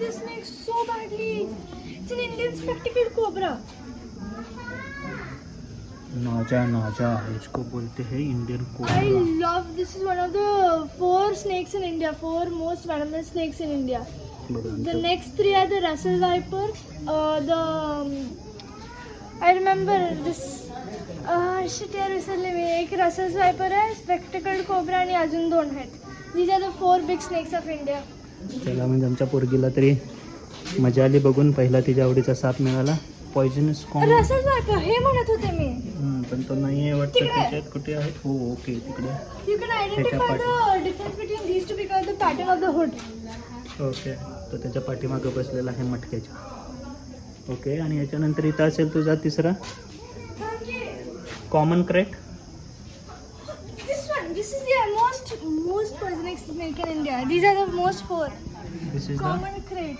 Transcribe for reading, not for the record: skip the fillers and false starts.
This snake so badly. It's an Indian spectacled cobra. नाजा इसको बोलते हैं Indian I cobra. love this. Is one of the 4 snakes in India. 4 most venomous snakes in India. The next 3 are the Russell Viper. I remember this. Shit यार विसरले मी. एक Russell Viper आहे, spectacled cobra आणि अजून 2 आहेत. These are the 4 big snakes of India. चला म्हणजे आमच्या पोरगीला तरी मजा आली बघून. पहिला तिच्या आवडीचा साप मिळाला. Poisonous com. Russell Viper हे म्हणत होते मी. पण तो नाही आहे वाटतं. तिकडे. त्याच्यात कुठे आहेत? हो ओके तिकडे. You can identify the difference between these two because the pattern of the hood. Okay तो त्याच्या पाठीमागं बसलेला आहे मटक्याच्या. ओके आणि याच्यानंतर इथं असेल तुझा तिसरा common crate. This is the most poisonous snake in India. These are the most 4. This is the Common crate.